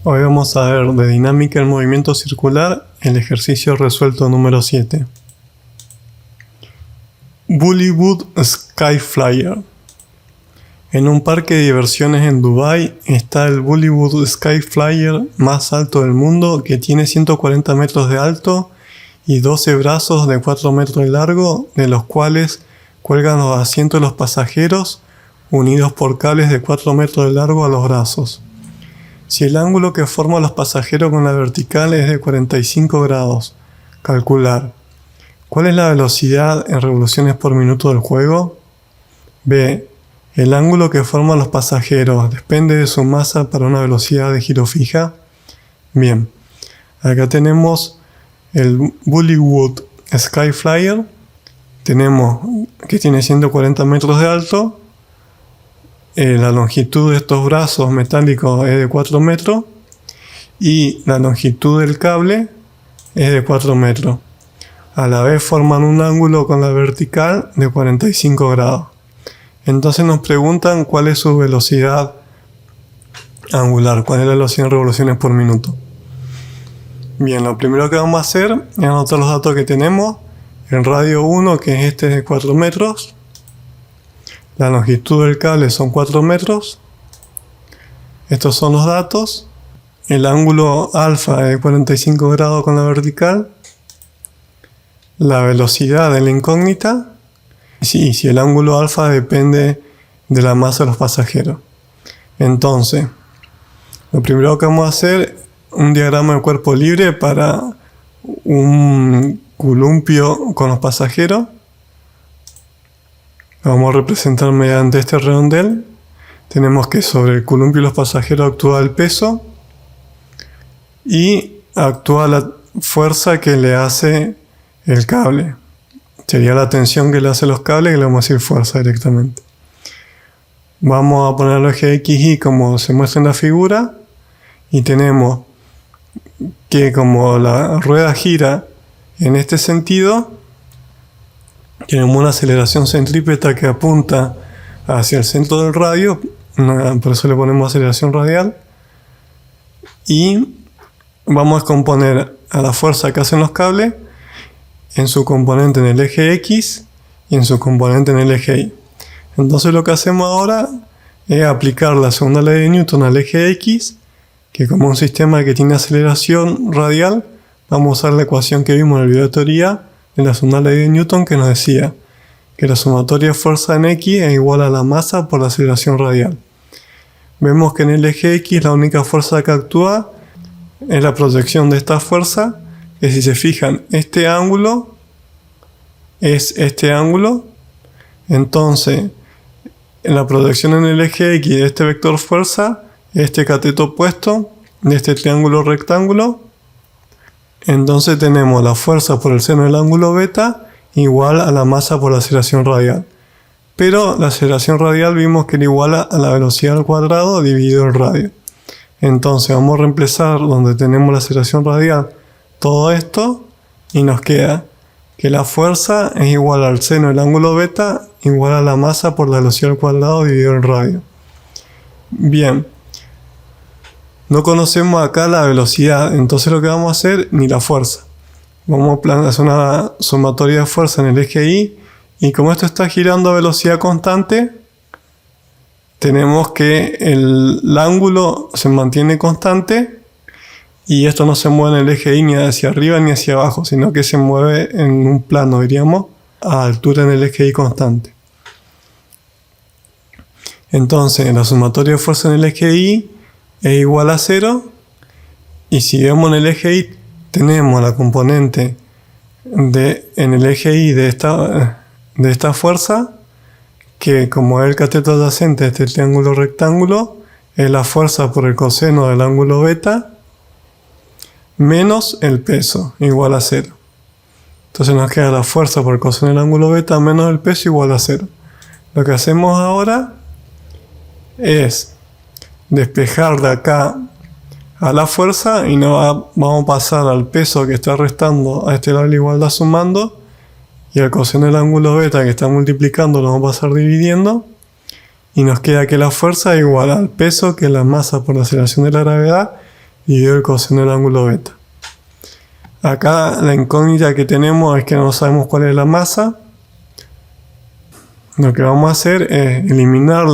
Hoy vamos a ver de dinámica en movimiento circular el ejercicio resuelto número 7. Bollywood Skyflyer. En un parque de diversiones en Dubái está el Bollywood Skyflyer más alto del mundo, que tiene 140 metros de alto y 12 brazos de 4 metros de largo, de los cuales cuelgan los asientos de los pasajeros unidos por cables de 4 metros de largo a los brazos. Si el ángulo que forman los pasajeros con la vertical es de 45 grados, calcular. ¿Cuál es la velocidad en revoluciones por minuto del juego? B. El ángulo que forman los pasajeros depende de su masa para una velocidad de giro fija. Bien, acá tenemos el Bollywood Skyflyer. Tenemos que tiene 140 metros de alto. La longitud de estos brazos metálicos es de 4 metros y la longitud del cable es de 4 metros. A la vez forman un ángulo con la vertical de 45 grados. Entonces nos preguntan cuál es su velocidad angular, cuál es la velocidad en revoluciones por minuto. Bien, lo primero que vamos a hacer es anotar los datos que tenemos. El radio 1, que es este, de 4 metros. La longitud del cable son 4 metros. Estos son los datos. El ángulo alfa es de 45 grados con la vertical. La velocidad de la incógnita. Sí, si el ángulo alfa depende de la masa de los pasajeros. Entonces, lo primero que vamos a hacer es un diagrama de cuerpo libre para un columpio con los pasajeros. Lo vamos a representar mediante este redondel. Tenemos que sobre el columpio y los pasajeros actúa el peso y actúa la fuerza que le hace el cable. Sería la tensión que le hace los cables, que le vamos a decir fuerza directamente. Vamos a poner el eje X, Y como se muestra en la figura, y tenemos que como la rueda gira en este sentido, tenemos una aceleración centrípeta que apunta hacia el centro del radio, por eso le ponemos aceleración radial, y vamos a componer a la fuerza que hacen los cables en su componente en el eje X y en su componente en el eje Y. Entonces lo que hacemos ahora es aplicar la segunda ley de Newton al eje X, que como un sistema que tiene aceleración radial, vamos a usar la ecuación que vimos en el video de teoría de la segunda ley de Newton, que nos decía que la sumatoria de fuerza en X es igual a la masa por la aceleración radial. Vemos que en el eje X la única fuerza que actúa es la proyección de esta fuerza, que si se fijan, este ángulo es este ángulo. Entonces, en la proyección en el eje X de este vector fuerza, este cateto opuesto de este triángulo rectángulo. Entonces tenemos la fuerza por el seno del ángulo beta igual a la masa por la aceleración radial. Pero la aceleración radial vimos que era igual a la velocidad al cuadrado dividido el radio. Entonces vamos a reemplazar donde tenemos la aceleración radial todo esto y nos queda que la fuerza es igual al seno del ángulo beta igual a la masa por la velocidad al cuadrado dividido el radio. Bien. No conocemos acá la velocidad, entonces lo que vamos a hacer ni la fuerza. Vamos a hacer una sumatoria de fuerza en el eje Y, y como esto está girando a velocidad constante, tenemos que el ángulo se mantiene constante y esto no se mueve en el eje Y ni hacia arriba ni hacia abajo, sino que se mueve en un plano, diríamos, a altura en el eje Y constante. Entonces, la sumatoria de fuerza en el eje Y es igual a 0, y si vemos en el eje Y tenemos la componente en el eje Y de esta fuerza, que como es el cateto adyacente de este triángulo rectángulo, es la fuerza por el coseno del ángulo beta menos el peso igual a 0. Entonces nos queda la fuerza por el coseno del ángulo beta menos el peso igual a 0. Lo que hacemos ahora es despejar de acá a la fuerza y vamos a pasar al peso que está restando a este lado de la igualdad sumando, y al coseno del ángulo beta que está multiplicando lo vamos a pasar dividiendo, y nos queda que la fuerza es igual al peso, que es la masa por la aceleración de la gravedad, dividido el coseno del ángulo beta. Acá la incógnita que tenemos es que no sabemos cuál es la masa. Lo que vamos a hacer es eliminar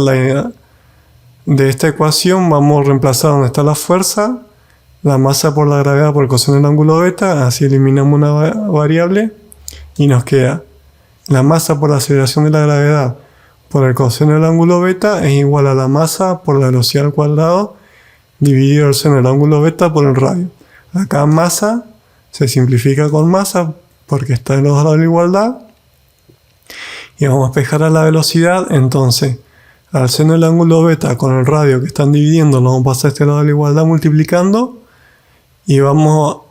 de esta ecuación. Vamos a reemplazar donde está la fuerza, la masa por la gravedad por el coseno del ángulo beta. Así eliminamos una variable y nos queda la masa por la aceleración de la gravedad por el coseno del ángulo beta es igual a la masa por la velocidad al cuadrado dividido el seno del ángulo beta por el radio. Acá masa se simplifica con masa porque está en los dos lados de la igualdad. Y vamos a despejar a la velocidad. Entonces, al seno del ángulo beta con el radio que están dividiendo, lo vamos a pasar a este lado de la igualdad multiplicando. Y vamos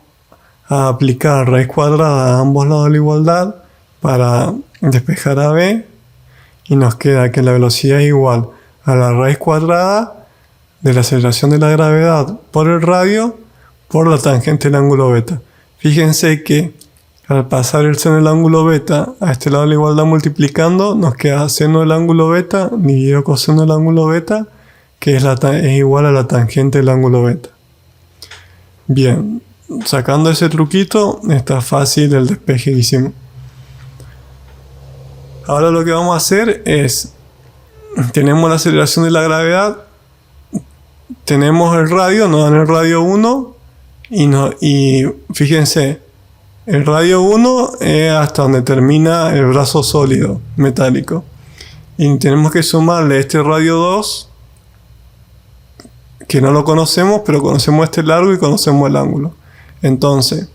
a aplicar raíz cuadrada a ambos lados de la igualdad para despejar a b. Y nos queda que la velocidad es igual a la raíz cuadrada de la aceleración de la gravedad por el radio por la tangente del ángulo beta. Fíjense que al pasar el seno del ángulo beta a este lado de la igualdad multiplicando, nos queda seno del ángulo beta dividido coseno del ángulo beta, que es igual a la tangente del ángulo beta. Bien, sacando ese truquito, está fácil el despeje que hicimos. Ahora lo que vamos a hacer es, tenemos la aceleración de la gravedad, tenemos el radio, nos dan el radio 1, y fíjense, el radio 1 es hasta donde termina el brazo sólido metálico. Y tenemos que sumarle este radio 2, que no lo conocemos, pero conocemos este largo y conocemos el ángulo. Entonces,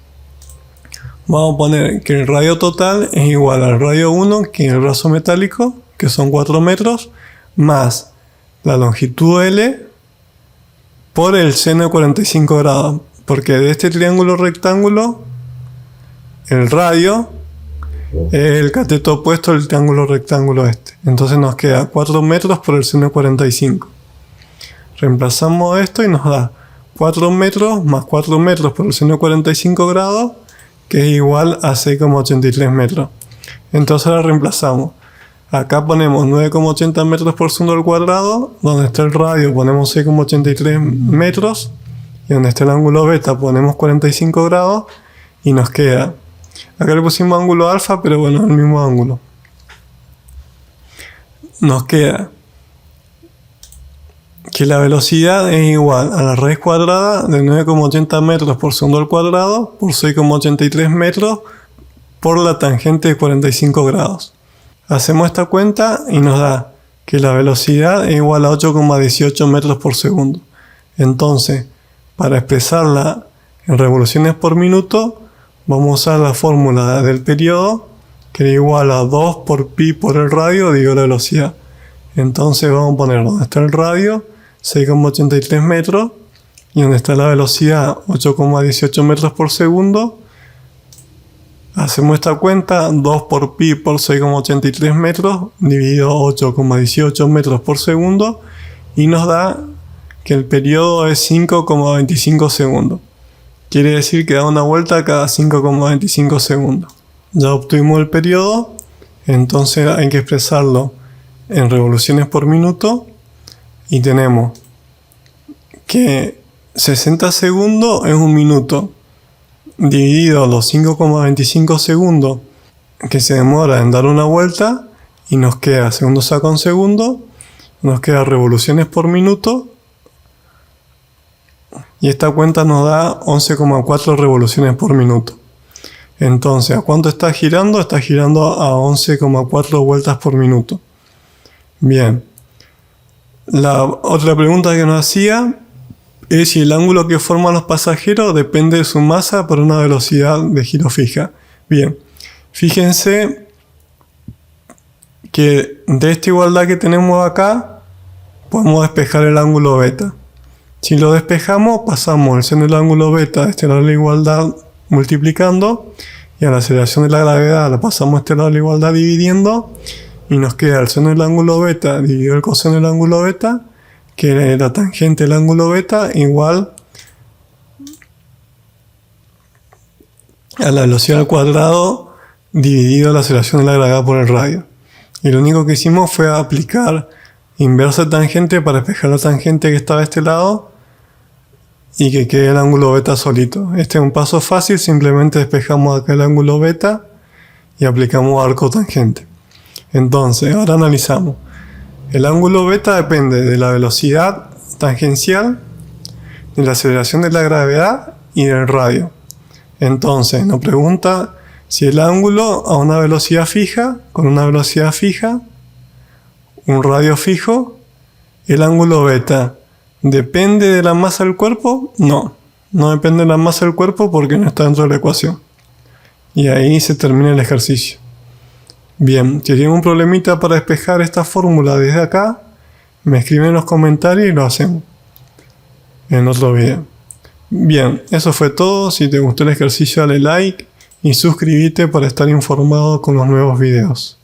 vamos a poner que el radio total es igual al radio 1, que es el brazo metálico, que son 4 metros, más la longitud L por el seno de 45 grados. Porque de este triángulo rectángulo, el radio es el cateto opuesto del triángulo rectángulo este. Entonces nos queda 4 metros por el seno de 45. Reemplazamos esto y nos da 4 metros más 4 metros por el seno de 45 grados, que es igual a 6,83 metros. Entonces ahora reemplazamos. Acá ponemos 9,80 metros por segundo al cuadrado. Donde está el radio ponemos 6,83 metros. Y donde está el ángulo beta ponemos 45 grados. Y nos queda, acá le pusimos ángulo alfa, pero bueno, es el mismo ángulo. Nos queda que la velocidad es igual a la raíz cuadrada de 9,80 metros por segundo al cuadrado por 6,83 metros por la tangente de 45 grados. Hacemos esta cuenta y nos da que la velocidad es igual a 8,18 metros por segundo. Entonces, para expresarla en revoluciones por minuto, vamos a usar la fórmula del periodo, que es igual a 2 por pi por el radio dividido la velocidad. Entonces vamos a poner donde está el radio, 6,83 metros, y donde está la velocidad, 8,18 metros por segundo. Hacemos esta cuenta, 2 por pi por 6,83 metros, dividido 8,18 metros por segundo, y nos da que el periodo es 5,25 segundos. Quiere decir que da una vuelta cada 5,25 segundos. Ya obtuvimos el periodo, entonces hay que expresarlo en revoluciones por minuto. Y tenemos que 60 segundos es un minuto, dividido los 5,25 segundos que se demora en dar una vuelta, y nos queda segundos A con segundo, nos queda revoluciones por minuto, y esta cuenta nos da 11,4 revoluciones por minuto. Entonces, ¿a cuánto está girando? Está girando a 11,4 vueltas por minuto. Bien. La otra pregunta que nos hacía es si el ángulo que forman los pasajeros depende de su masa por una velocidad de giro fija. Bien, fíjense que de esta igualdad que tenemos acá podemos despejar el ángulo beta. Si lo despejamos, pasamos el seno del ángulo beta a este lado de la igualdad multiplicando, y a la aceleración de la gravedad la pasamos a este lado de la igualdad dividiendo, y nos queda el seno del ángulo beta dividido el coseno del ángulo beta, que es la tangente del ángulo beta, igual a la velocidad al cuadrado dividido la aceleración de la gravedad por el radio. Y lo único que hicimos fue aplicar inversa tangente para despejar la tangente que estaba a este lado, y que quede el ángulo beta solito. Este es un paso fácil, simplemente despejamos acá el ángulo beta y aplicamos arco tangente. Entonces, ahora analizamos. El ángulo beta depende de la velocidad tangencial, de la aceleración de la gravedad y del radio. Entonces, nos pregunta si el ángulo a una velocidad fija, con una velocidad fija, un radio fijo, el ángulo beta ¿depende de la masa del cuerpo? No, no depende de la masa del cuerpo porque no está dentro de la ecuación. Y ahí se termina el ejercicio. Bien, si tienen un problemita para despejar esta fórmula desde acá, me escriben en los comentarios y lo hacemos en otro video. Bien, eso fue todo. Si te gustó el ejercicio, dale like y suscríbete para estar informado con los nuevos videos.